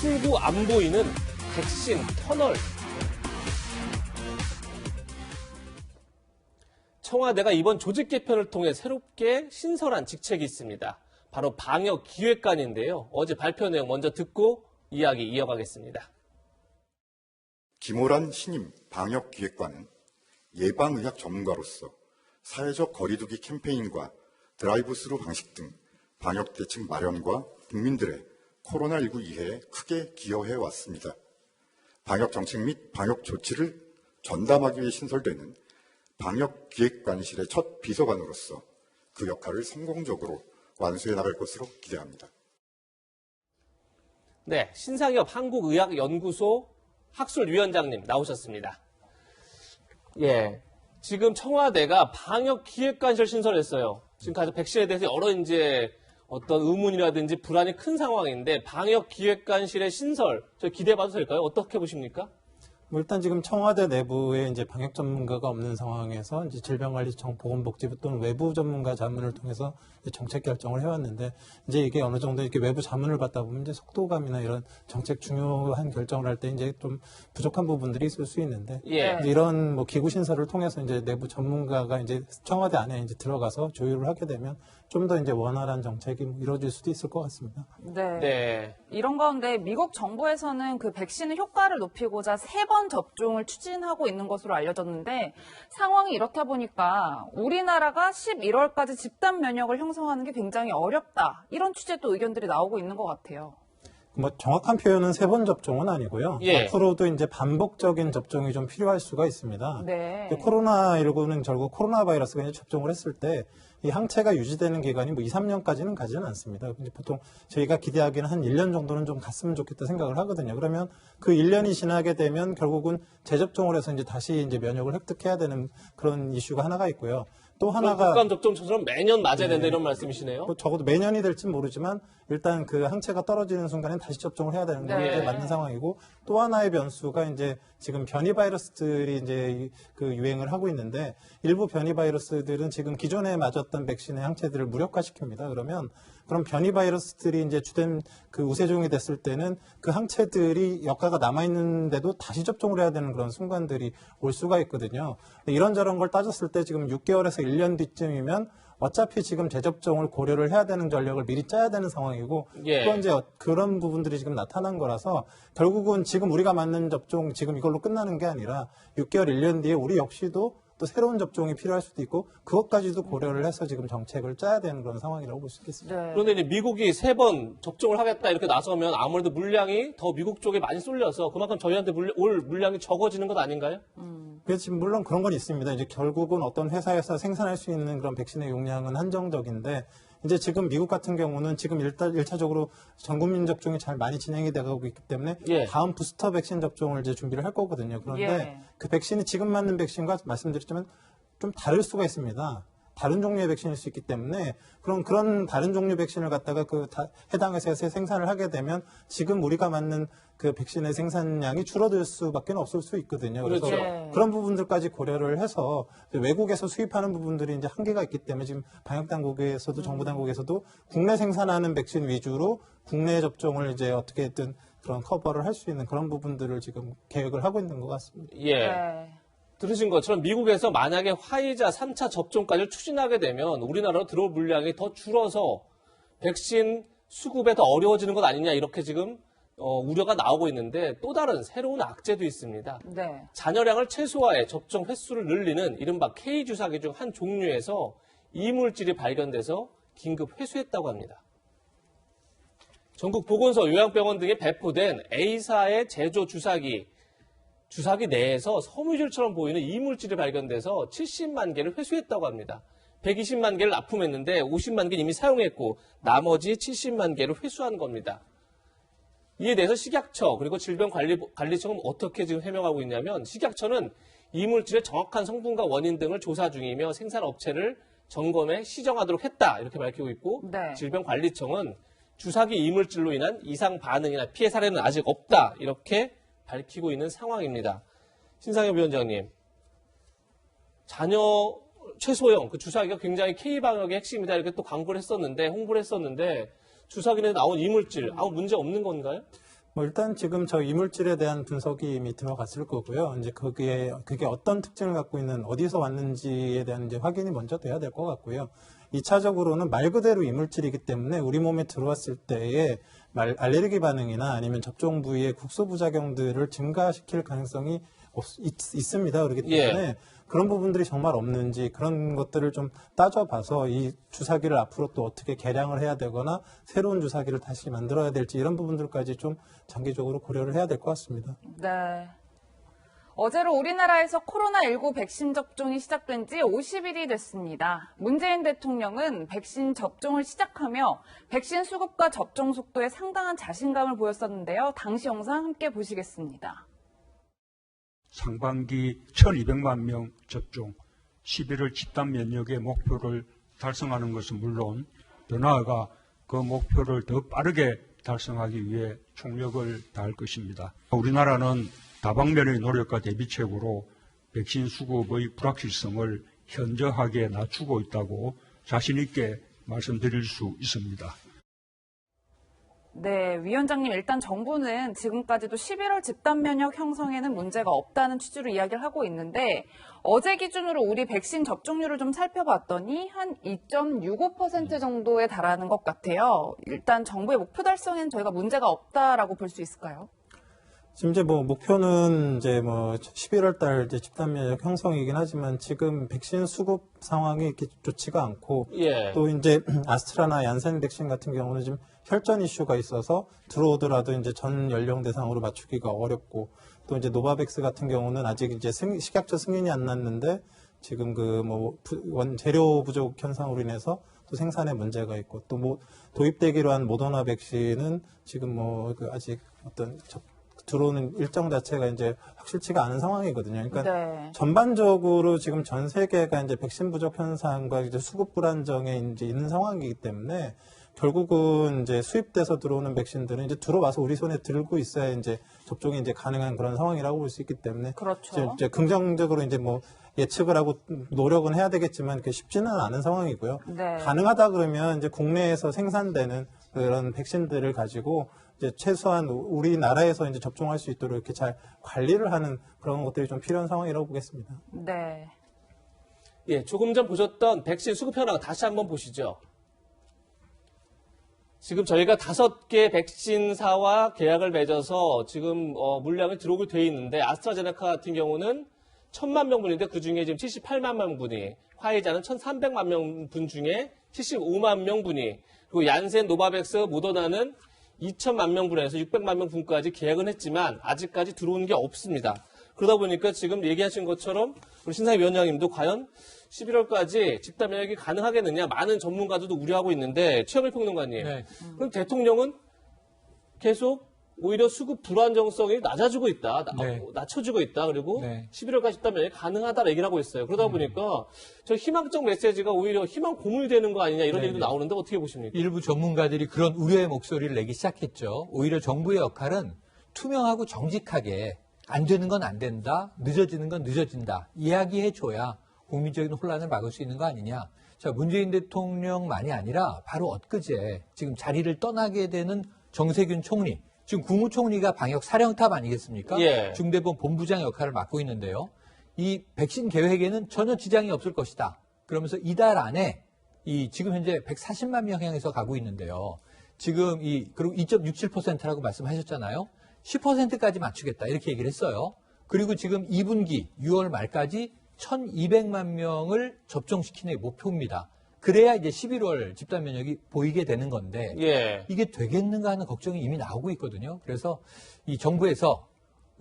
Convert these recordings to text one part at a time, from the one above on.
출구 안 보이는 백신 터널. 청와대가 이번 조직 개편을 통해 새롭게 신설한 직책이 있습니다. 바로 방역기획관인데요. 어제 발표 내용 먼저 듣고 이야기 이어가겠습니다. 김호란 신임 방역기획관은 예방의학 전문가로서 사회적 거리두기 캠페인과 드라이브스루 방식 등 방역대책 마련과 국민들의 코로나19 이해에 크게 기여해 왔습니다. 방역정책 및 방역조치를 전담하기 위해 신설되는 방역기획관실의 첫 비서관으로서 그 역할을 성공적으로 완수해 나갈 것으로 기대합니다. 네, 신상엽 한국의학연구소 학술위원장님 나오셨습니다. 예, 지금 청와대가 방역기획관실 신설했어요. 지금까지 백신에 대해서 여러 어떤 의문이라든지 불안이 큰 상황인데 방역기획관실의 신설, 저 기대해봐도 될까요? 어떻게 보십니까? 일단 지금 청와대 내부에 이제 방역 전문가가 없는 상황에서 이제 질병관리청 보건복지부 또는 외부 전문가 자문을 통해서 정책 결정을 해왔는데 이제 이게 어느 정도 이렇게 외부 자문을 받다 보면 이제 속도감이나 이런 정책 중요한 결정을 할 때 이제 좀 부족한 부분들이 있을 수 있는데 예. 이런 뭐 기구 신설을 통해서 이제 내부 전문가가 이제 청와대 안에 이제 들어가서 조율을 하게 되면 좀 더 이제 원활한 정책이 이루어질 수도 있을 것 같습니다. 네. 네. 이런 가운데 미국 정부에서는 그 백신의 효과를 높이고자 3번 접종을 추진하고 있는 것으로 알려졌는데 상황이 이렇다 보니까 우리나라가 11월까지 집단 면역을 형성하는 게 굉장히 어렵다. 이런 취재도 의견들이 나오고 있는 것 같아요. 뭐 정확한 표현은 3번 접종은 아니고요. 예. 앞으로도 이제 반복적인 접종이 좀 필요할 수가 있습니다. 네. 코로나19는 결국 코로나 바이러스가 이제 접종을 했을 때 이 항체가 유지되는 기간이 뭐 2, 3년까지는 가지는 않습니다. 이제 보통 저희가 기대하기는 한 1년 정도는 좀 갔으면 좋겠다 생각을 하거든요. 그러면 그 1년이 지나게 되면 결국은 재접종을 해서 이제 다시 이제 면역을 획득해야 되는 그런 이슈가 하나가 있고요. 또 하나가 독감 접종처럼 매년 맞아야 된다 이런 말씀이시네요. 뭐 적어도 매년이 될진 모르지만 일단 그 항체가 떨어지는 순간엔 다시 접종을 해야 되는 게 네. 맞는 상황이고 또 하나의 변수가 이제 지금 변이 바이러스들이 이제 그 유행을 하고 있는데 일부 변이 바이러스들은 지금 기존에 맞았던 백신의 항체들을 무력화시킵니다. 그럼 변이 바이러스들이 이제 주된 그 우세종이 됐을 때는 그 항체들이 역가가 남아있는데도 다시 접종을 해야 되는 그런 순간들이 올 수가 있거든요. 이런저런 걸 따졌을 때 지금 6개월에서 1년 뒤쯤이면 어차피 지금 재접종을 고려를 해야 되는 전략을 미리 짜야 되는 상황이고 예. 또 이제 그런 부분들이 지금 나타난 거라서 결국은 지금 우리가 맞는 접종 지금 이걸로 끝나는 게 아니라 6개월, 1년 뒤에 우리 역시도 또 새로운 접종이 필요할 수도 있고 그것까지도 고려를 해서 지금 정책을 짜야 되는 그런 상황이라고 볼 수 있겠습니다. 네. 그런데 이제 미국이 3번 접종을 하겠다 이렇게 나서면 아무래도 물량이 더 미국 쪽에 많이 쏠려서 그만큼 저희한테 올 물량이 적어지는 것 아닌가요? 그래서 지금 물론 그런 건 있습니다. 이제 결국은 어떤 회사에서 생산할 수 있는 그런 백신의 용량은 한정적인데 이제 지금 미국 같은 경우는 지금 1차적으로 전 국민 접종이 잘 많이 진행이 되고 있기 때문에 예. 다음 부스터 백신 접종을 이제 준비를 할 거거든요. 그런데 예. 그 백신이 지금 맞는 백신과 말씀드렸지만 좀 다를 수가 있습니다. 다른 종류의 백신일 수 있기 때문에 그런 다른 종류 백신을 갖다가 해당 회사에서 생산을 하게 되면 지금 우리가 맞는 그 백신의 생산량이 줄어들 수밖에 없을 수 있거든요. 그래서 그렇죠. 그런 부분들까지 고려를 해서 외국에서 수입하는 부분들이 이제 한계가 있기 때문에 지금 방역 당국에서도 정부 당국에서도 국내 생산하는 백신 위주로 국내 접종을 이제 어떻게든 그런 커버를 할 수 있는 그런 부분들을 지금 계획을 하고 있는 것 같습니다. 예. 네. 들으신 것처럼 미국에서 만약에 화이자 3차 접종까지 추진하게 되면 우리나라로 들어올 물량이 더 줄어서 백신 수급에 더 어려워지는 것 아니냐 이렇게 지금 우려가 나오고 있는데 또 다른 새로운 악재도 있습니다. 네. 잔여량을 최소화해 접종 횟수를 늘리는 이른바 K주사기 중 한 종류에서 이물질이 발견돼서 긴급 회수했다고 합니다. 전국 보건소, 요양병원 등에 배포된 A사의 제조 주사기 내에서 섬유질처럼 보이는 이물질이 발견돼서 70만 개를 회수했다고 합니다. 120만 개를 납품했는데 50만 개는 이미 사용했고 나머지 70만 개를 회수한 겁니다. 이에 대해서 식약처 그리고 질병관리청은 어떻게 지금 해명하고 있냐면 식약처는 이물질의 정확한 성분과 원인 등을 조사 중이며 생산업체를 점검해 시정하도록 했다 이렇게 밝히고 있고 네. 질병관리청은 주사기 이물질로 인한 이상 반응이나 피해 사례는 아직 없다 이렇게 밝히고 있는 상황입니다. 신상엽 위원장님, 잔여 최소형 그 주사기가 굉장히 K방역의 핵심이다 이렇게 또 광고를 했었는데 홍보를 했었는데 주사기 내에 나온 이물질 아무 문제 없는 건가요? 뭐 일단 지금 저 이물질에 대한 분석이 이미 들어갔을 거고요. 이제 그게 어떤 특징을 갖고 있는 어디서 왔는지에 대한 이제 확인이 먼저 돼야 될 것 같고요. 2차적으로는 말 그대로 이물질이기 때문에 우리 몸에 들어왔을 때의 알레르기 반응이나 아니면 접종 부위의 국소 부작용들을 증가시킬 가능성이 있습니다. 그렇기 때문에 그런 부분들이 정말 없는지 그런 것들을 좀 따져봐서 이 주사기를 앞으로 또 어떻게 개량을 해야 되거나 새로운 주사기를 다시 만들어야 될지 이런 부분들까지 좀 장기적으로 고려를 해야 될 것 같습니다. 네. 어제로 우리나라에서 코로나19 백신 접종이 시작된 지 50일이 됐습니다. 문재인 대통령은 백신 접종을 시작하며 백신 수급과 접종 속도에 상당한 자신감을 보였었는데요. 당시 영상 함께 보시겠습니다. 상반기 1200만 명 접종, 11월 집단 면역의 목표를 달성하는 것은 물론 더 나아가 그 목표를 더 빠르게 달성하기 위해 총력을 다할 것입니다. 우리나라는 다방면의 노력과 대비책으로 백신 수급의 불확실성을 현저하게 낮추고 있다고 자신 있게 말씀드릴 수 있습니다. 네, 위원장님 일단 정부는 지금까지도 11월 집단 면역 형성에는 문제가 없다는 취지로 이야기를 하고 있는데 어제 기준으로 우리 백신 접종률을 좀 살펴봤더니 한 2.65% 정도에 달하는 것 같아요. 일단 정부의 목표 달성에는 저희가 문제가 없다라고 볼 수 있을까요? 지금 이제 뭐 목표는 이제 뭐 11월 달 이제 집단 면역 형성이긴 하지만 지금 백신 수급 상황이 이렇게 좋지가 않고 또 이제 아스트라나 얀센 백신 같은 경우는 지금 혈전 이슈가 있어서 들어오더라도 이제 전 연령 대상으로 맞추기가 어렵고 또 이제 노바백스 같은 경우는 아직 이제 식약처 승인이 안 났는데 지금 그 뭐 재료 부족 현상으로 인해서 또 생산에 문제가 있고 또 뭐 도입되기로 한 모더나 백신은 지금 뭐 그 아직 어떤 들어오는 일정 자체가 이제 확실치가 않은 상황이거든요. 그러니까 전반적으로 지금 전 세계가 이제 백신 부족 현상과 이제 수급 불안정에 이제 있는 상황이기 때문에 결국은 이제 수입돼서 들어오는 백신들은 이제 들어와서 우리 손에 들고 있어야 이제 접종이 이제 가능한 그런 상황이라고 볼 수 있기 때문에 그렇죠. 이제 긍정적으로 이제 뭐 예측을 하고 노력은 해야 되겠지만 그게 쉽지는 않은 상황이고요. 가능하다 그러면 이제 국내에서 생산되는 그런 백신들을 가지고 이제 최소한 우리나라에서 이제 접종할 수 있도록 이렇게 잘 관리를 하는 그런 것들이 좀 필요한 상황이라고 보겠습니다. 네. 예, 조금 전 보셨던 백신 수급 현황 다시 한번 보시죠. 지금 저희가 5개 백신사와 계약을 맺어서 지금 물량이 들어오게 돼 있는데 아스트라제네카 같은 경우는 1000만 명분인데 그중에 지금 78만 명분이, 화이자는 1300만 명분 중에 75만 명분이, 그리고 얀센, 노바백스, 모더나는 2천만 명분에서 600만 명분까지 계약은 했지만 아직까지 들어오는 게 없습니다. 그러다 보니까 지금 얘기하신 것처럼 우리 신상희 위원장님도 과연 11월까지 집단 면역이 가능하겠느냐 많은 전문가들도 우려하고 있는데 최영일 평론가님, 그럼 대통령은 계속 오히려 수급 불안정성이 낮아지고 있다, 낮춰지고 있다, 그리고 11월까지 집단 면역이 가능하다고 얘기를 하고 있어요. 그러다 보니까 저 희망적 메시지가 오히려 희망 고문이 되는 거 아니냐 이런 얘기도 나오는데 어떻게 보십니까? 일부 전문가들이 그런 우려의 목소리를 내기 시작했죠. 오히려 정부의 역할은 투명하고 정직하게 안 되는 건 안 된다, 늦어지는 건 늦어진다 이야기해줘야 국민적인 혼란을 막을 수 있는 거 아니냐. 자, 문재인 대통령만이 아니라 바로 엊그제 지금 자리를 떠나게 되는 정세균 총리, 지금 국무총리가 방역 사령탑 아니겠습니까? 중대본 본부장 역할을 맡고 있는데요. 이 백신 계획에는 전혀 지장이 없을 것이다. 그러면서 이달 안에 지금 현재 140만 명 향해서 가고 있는데요. 지금 그리고 2.67%라고 말씀하셨잖아요. 10%까지 맞추겠다 이렇게 얘기를 했어요. 그리고 지금 2분기 6월 말까지 1200만 명을 접종시키는 게 목표입니다. 그래야 이제 11월 집단 면역이 보이게 되는 건데 이게 되겠는가 하는 걱정이 이미 나오고 있거든요. 그래서 이 정부에서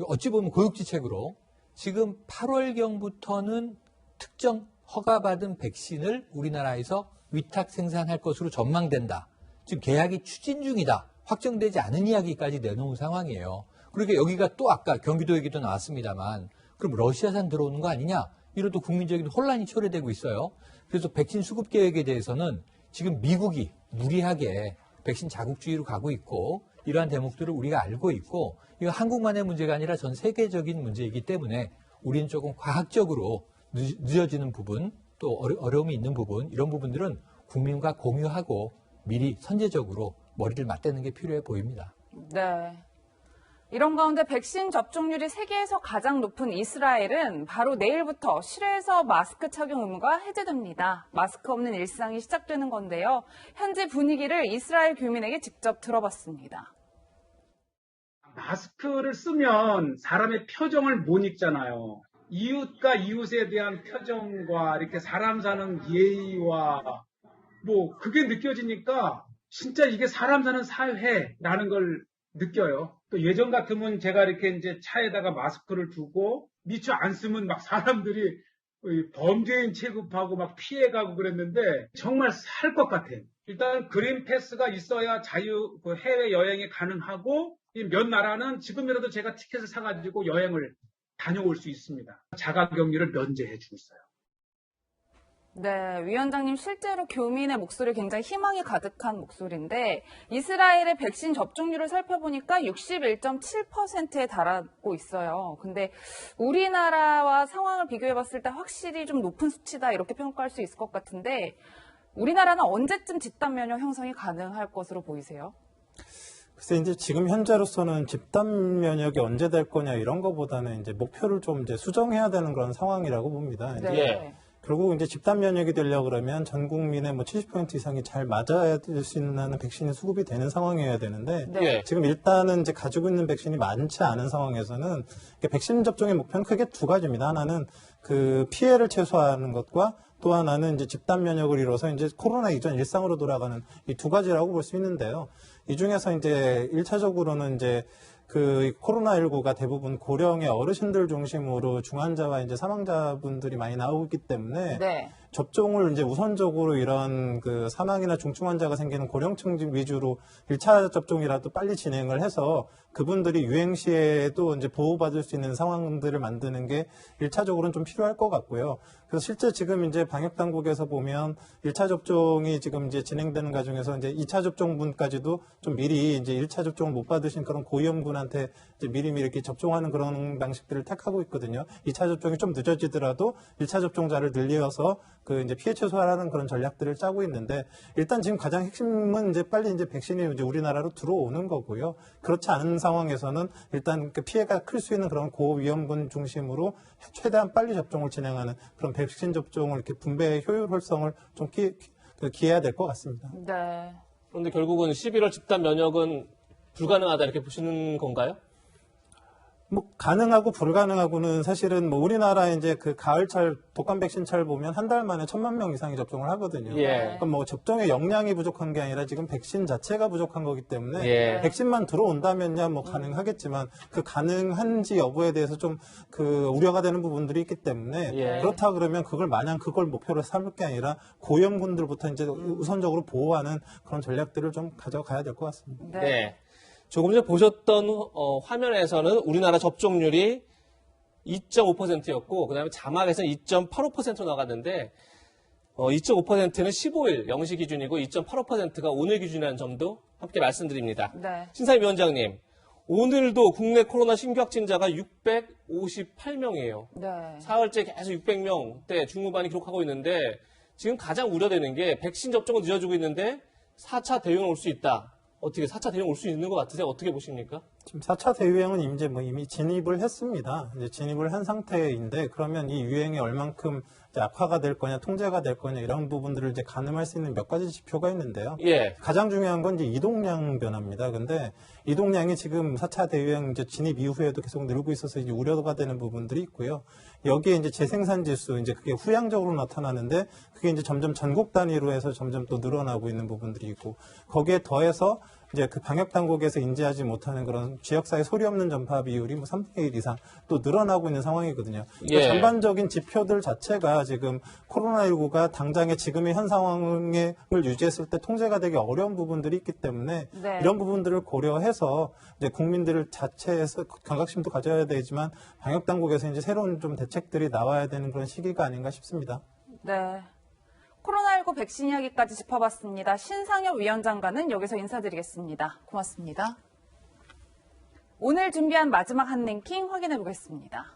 어찌 보면 고육지책으로 지금 8월경부터는 특정 허가받은 백신을 우리나라에서 위탁 생산할 것으로 전망된다. 지금 계약이 추진 중이다. 확정되지 않은 이야기까지 내놓은 상황이에요. 그러니까 여기가 또 아까 경기도 얘기도 나왔습니다만 그럼 러시아산 들어오는 거 아니냐? 이런 또 국민적인 혼란이 초래되고 있어요. 그래서 백신 수급 계획에 대해서는 지금 미국이 무리하게 백신 자국주의로 가고 있고 이러한 대목들을 우리가 알고 있고 이거 한국만의 문제가 아니라 전 세계적인 문제이기 때문에 우리는 조금 과학적으로 늦어지는 부분 또 어려움이 있는 부분 이런 부분들은 국민과 공유하고 미리 선제적으로 머리를 맞대는 게 필요해 보입니다. 네. 이런 가운데 백신 접종률이 세계에서 가장 높은 이스라엘은 바로 내일부터 실외에서 마스크 착용 의무가 해제됩니다. 마스크 없는 일상이 시작되는 건데요. 현재 분위기를 이스라엘 교민에게 직접 들어봤습니다. 마스크를 쓰면 사람의 표정을 못 읽잖아요. 이웃과 이웃에 대한 표정과 이렇게 사람 사는 예의와 뭐 그게 느껴지니까 진짜 이게 사람 사는 사회라는 걸 느껴요. 또 예전 같으면 제가 이렇게 이제 차에다가 마스크를 두고 미처 안 쓰면 막 사람들이 범죄인 취급하고 막 피해가고 그랬는데 정말 살 것 같아요. 일단 그린 패스가 있어야 해외 여행이 가능하고 몇 나라는 지금이라도 제가 티켓을 사가지고 여행을 다녀올 수 있습니다. 자가격리를 면제해 주고 있어요. 네, 위원장님 실제로 교민의 목소리 굉장히 희망이 가득한 목소리인데 이스라엘의 백신 접종률을 살펴보니까 61.7%에 달하고 있어요. 근데 우리나라와 상황을 비교해봤을 때 확실히 좀 높은 수치다 이렇게 평가할 수 있을 것 같은데 우리나라는 언제쯤 집단 면역 형성이 가능할 것으로 보이세요? 글쎄, 이제 지금 현재로서는 집단 면역이 언제 될 거냐 이런 거보다는 이제 목표를 좀 이제 수정해야 되는 그런 상황이라고 봅니다. 네. 예. 결국 이제 집단 면역이 되려고 그러면 전 국민의 뭐 70% 이상이 잘 맞아야 될 수 있는 백신이 수급이 되는 상황이어야 되는데 네. 예. 지금 일단은 이제 가지고 있는 백신이 많지 않은 상황에서는 백신 접종의 목표는 크게 두 가지입니다. 하나는 그 피해를 최소화하는 것과 또 하나는 이제 집단 면역을 이뤄서 이제 코로나 이전 일상으로 돌아가는 이 두 가지라고 볼 수 있는데요. 이 중에서 이제 1차적으로는 이제 그 코로나19가 대부분 고령의 어르신들 중심으로 중환자와 이제 사망자분들이 많이 나오기 때문에 네. 접종을 이제 우선적으로 이런 그 사망이나 중증 환자가 생기는 고령층 위주로 1차 접종이라도 빨리 진행을 해서 그분들이 유행 시에도 이제 보호받을 수 있는 상황들을 만드는 게 1차적으로는 좀 필요할 것 같고요. 그래서 실제 지금 이제 방역 당국에서 보면 1차 접종이 지금 이제 진행되는 과정에서 이제 2차 접종분까지도 좀 미리 이제 1차 접종을 못 받으신 그런 고위험군한테 이제 미리미리 이렇게 접종하는 그런 방식들을 택하고 있거든요. 2차 접종이 좀 늦어지더라도 1차 접종자를 늘려서 그 이제 피해 최소화하는 그런 전략들을 짜고 있는데 일단 지금 가장 핵심은 이제 빨리 이제 백신이 이제 우리나라로 들어오는 거고요. 그렇지 않은 상황에서는 일단 그 피해가 클 수 있는 그런 고위험군 중심으로 최대한 빨리 접종을 진행하는 그런 백신 접종을 이렇게 분배의 효율성을 좀 기해야 될 것 같습니다. 네. 그런데 결국은 11월 집단 면역은 불가능하다 이렇게 보시는 건가요? 뭐 가능하고 불가능하고는 사실은 뭐 우리나라 이제 그 가을철 독감 백신철 보면 한 달 만에 1,000만 명 이상이 접종을 하거든요. 예. 그럼 뭐 접종의 역량이 부족한 게 아니라 지금 백신 자체가 부족한 거기 때문에 예. 백신만 들어온다면야 뭐 가능하겠지만 그 가능한지 여부에 대해서 좀 그 우려가 되는 부분들이 있기 때문에 예. 그렇다 그러면 마냥 그걸 목표로 삼을 게 아니라 고위험군들부터 이제 우선적으로 보호하는 그런 전략들을 좀 가져가야 될 것 같습니다. 네. 네. 조금 전에 보셨던 화면에서는 우리나라 접종률이 2.5%였고 그다음에 자막에서는 2.85% 나갔는데 2.5%는 15일 0시 기준이고 2.85%가 오늘 기준이라는 점도 함께 말씀드립니다. 네. 신사임 위원장님, 오늘도 국내 코로나 신규 확진자가 658명이에요. 네. 사흘째 계속 600명대 중후반이 기록하고 있는데 지금 가장 우려되는 게 백신 접종은 늦어지고 있는데 4차 대유행 올 수 있다. 어떻게 4차 대유행 올 수 있는 것 같으세요? 어떻게 보십니까? 지금 4차 대유행은 이제 뭐 이미 진입을 했습니다. 이제 진입을 한 상태인데 그러면 이 유행이 얼만큼 이제 악화가 될 거냐, 통제가 될 거냐 이런 부분들을 이제 가늠할 수 있는 몇 가지 지표가 있는데요. 예. 가장 중요한 건 이제 이동량 변화입니다. 근데 이동량이 지금 4차 대유행 이제 진입 이후에도 계속 늘고 있어서 이제 우려가 되는 부분들이 있고요. 여기에 이제 재생산 지수, 이제 그게 후향적으로 나타나는데 그게 이제 점점 전국 단위로 해서 점점 또 늘어나고 있는 부분들이 있고 거기에 더해서 이제 그 방역 당국에서 인지하지 못하는 그런 지역사회 소리 없는 전파 비율이 뭐 3분의 1 이상 또 늘어나고 있는 상황이거든요. 예. 그 전반적인 지표들 자체가 지금 코로나19가 당장의 지금의 현 상황을 유지했을 때 통제가 되기 어려운 부분들이 있기 때문에 네. 이런 부분들을 고려해서 이제 국민들 자체에서 경각심도 가져야 되지만 방역 당국에서 이제 새로운 좀 대책들이 나와야 되는 그런 시기가 아닌가 싶습니다. 네. 코로나19 백신 이야기까지 짚어봤습니다. 신상엽 위원장과는 여기서 인사드리겠습니다. 고맙습니다. 오늘 준비한 마지막 한 랭킹 확인해 보겠습니다.